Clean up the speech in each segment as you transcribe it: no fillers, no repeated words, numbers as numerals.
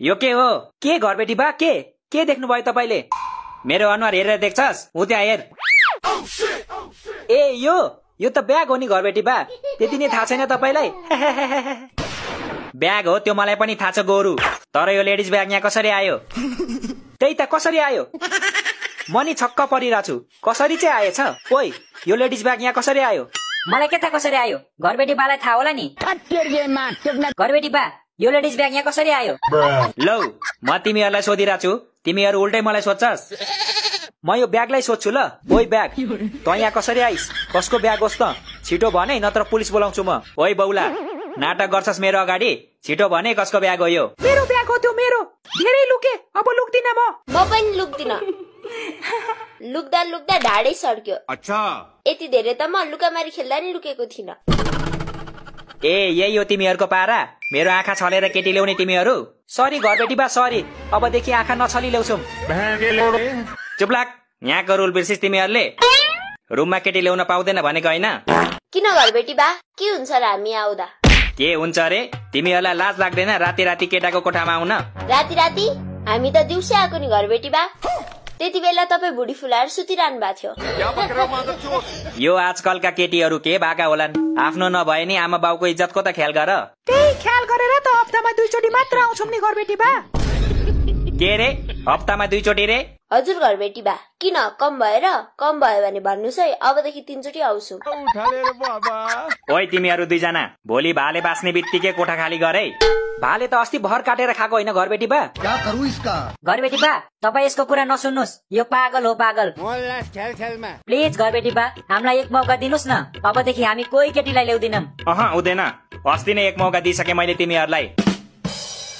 यो के हो? के घरबेटी बा के देख्नु भयो तपाईले? मेरो अनुहार हेरेर देख्छस्? उ त्यहाँ हेर। ए यो त ब्याग हो नि घरबेटी बा। त्यति नै थाहा छैन तपाईलाई? ब्याग हो त्यो मलाई पनि थाहा छ गोरु। तर यो लेडिज ब्याग यहाँ कसरी आयो? त्यही त कसरी आयो? म नि छक्क परिरहेको छु। कसरी चाहिँ आएछ? ओइ यो लेडिज ब्याग यहाँ कसरी आयो? मलाई के थाहा कसरी आयो? घरबेटी बालाई थाहा होला नि। घरबेटी बा यो लेडिज ब्याग यहाँ कसरी आयो? लौ म तिमीहरूलाई सोधिरहेको छु, तिमीहरू उल्टै मलाई सोध्छस्। म यो ब्यागलाई सोध्छु ल। ओइ ब्याग त यहाँ कसरी आइस? कसको ब्याग होस् त? छिटो भने नत्र पुलिस बोलाउँछु म। ओइ बौला नाटक गर्छस् मेरो अगाडि? छिटो भने कसको ब्याग हो यो? मेरो ब्याग हो त्यो मेरो। धेरै लुके, अब लुक्दिन म पनि लुक्दिन। लुक्दा ढाडै सड्क्यो। अच्छा यति धेरै त म लुकामारी खेल्दा नि लुकेको थिइन। ए यही हो तिमीहरूको पारा? मेरो आँखा छलेर केटी ल्याउने तिमीहरू? सरी घरबेटी बा सरी, अबदेखि आँखा नछली ल्याउँछौँ। चुप लाग, यहाँको रुल बिर्सिस तिमीहरूले? रुममा केटी ल्याउन पाउँदैन भनेको होइन? किन घरबेटी बा के हुन्छ र हामी आउँदा? के हुन्छ रे? तिमीहरूलाई लाज लाग्दैन राति राति केटाको कोठामा आउन? राति हामी त दिउँसै आएको नि घरबेटी बा। त्यति बेला तपाईँ भुडी फुलाएर सुतिरहनु भएको थियो। यो आजकलका केटीहरू के भाका होलान्? आफ्नो नभए नि आमा बाउको इज्जतको त ख्याल गर। त्यही ख्याल गरेर त हप्तामा 2 चोटि मात्र आउँछौँ नि घरबेटी बा। के रे हप्तामा 2 चोटि रे? हजुर घरबेटी बा। किन कम भयो भने भन्नुहोस् है, अबदेखि 3 चोटि आउँछु। ओइ तिमीहरू दुईजना भोलि भाले बाँच्ने बित्तिकै कोठा खाली गरे। भाले त अस्ति भर काटेर खाएको होइन घरबेटी बा? क्या करूं इसका? घरबेटी बा तपाईँ यसको कुरा नसुन्नुहोस्, यो पागल हो पागल। प्लिज घरबेटी बा हामीलाई एक मौका दिनुहोस् न, अबदेखि हामी कोही केटीलाई ल्याउँदैनौँ। हुँदैन, अस्ति नै एक मौका दिइसके मैले तिमीहरूलाई।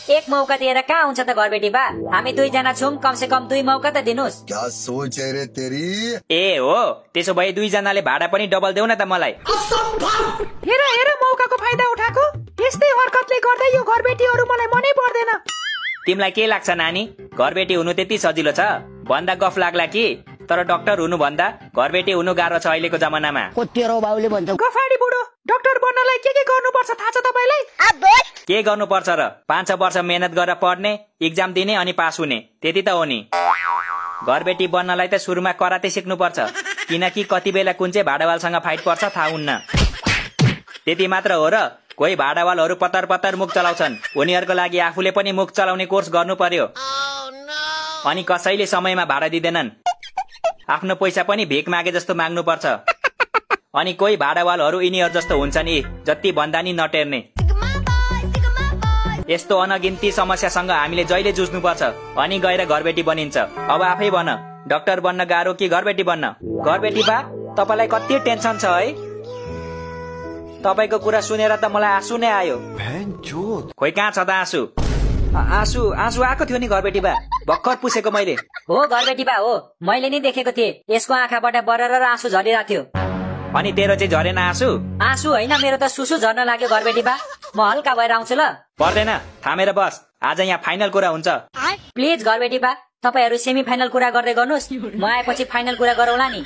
एक मौका दिएर कहाँ हुन्छ त घरबेटी बा? हामी 2 जना छौँ, कम से कम 2 मौका त दिनुहोस्। क्या सोच है रे तेरी? ए हो त्यसो भए 2 जनाले भाडा पनि डबल देऊ न त मलाई। हेर मौकाको फाइदा उठाएको। यस्तै हरकतले गर्दा यो घरबेटीहरू मलाई मनै पर्दैन। तिमीलाई के लाग्छ नानी? घरबेटी हुनु त्यति सजिलो छ? भन्दा गफ लाग्ला कि? तर डाक्टर हुनु भन्दा घरबेटी हुनु गाह्रो छ अहिलेको जमानामा। गफाडी बुढो, डाक्टर बन्नलाई के गर्नुपर्छ थाहा छ तपाईलाई? के गर्नुपर्छ र? 5 वर्ष मेहनत गरेर पढ्ने, इक्जाम दिने अनि पास हुने, त्यति त हो नि। घरबेटी बन्नलाई त सुरुमा कराते सिक्नुपर्छ, किनकि कति बेला कुन चाहिँ भाडावालसँग फाइट पर्छ थाहा हुन्न। त्यति मात्र हो र? कोही भाडावालहरू पत्तर मुख चलाउँछन्, उनीहरूको लागि आफूले पनि मुख चलाउने कोर्स गर्नु पर्यो। अनि कसैले समयमा भाडा दिँदैनन्, आफ्नो पैसा पनि भिख मागे जस्तो माग्नु पर्छ। अनि कोही भाडावालहरू यिनीहरू जस्तो हुन्छ नि, जति भन्दा नि नटेर्ने। यस्तो अनगिन्ती समस्यासँग हामीले जहिले जुझ्नु पर्छ, अनि गएर घरबेटी बनिन्छ। अब आफै भन, डाक्टर बन्न गाह्रो कि घरबेटी बन्न? घरबेटी बा तपाईलाई कति टेन्सन छ है? तपाईको कुरा सुनेर त मलाई आँसु नै आयो। खोइ कहाँ छ त आँसु आएको थियो नि घरबेटी बा, भर्खर पुछेको मैले। हो घरबेटी बा हो, मैले नि देखेको थिएँ, यसको आँखाबाट बरर आँसु झरिरहेको थियो। अनि तेरो चाहिँ झरेन आँसु? आँसु होइन, मेरो त सुसु झर्न लाग्यो घरबेटी बा। म हल्का भएर आउँछु ल। पर्दैन, थामेर बस, आज यहाँ फाइनल कुरा हुन्छ। प्लिज घरबेटी बा तपाईहरू सेमी फाइनल कुरा गर्दै गर्नुहोस्, म आएपछि फाइनल कुरा गरौँला नि।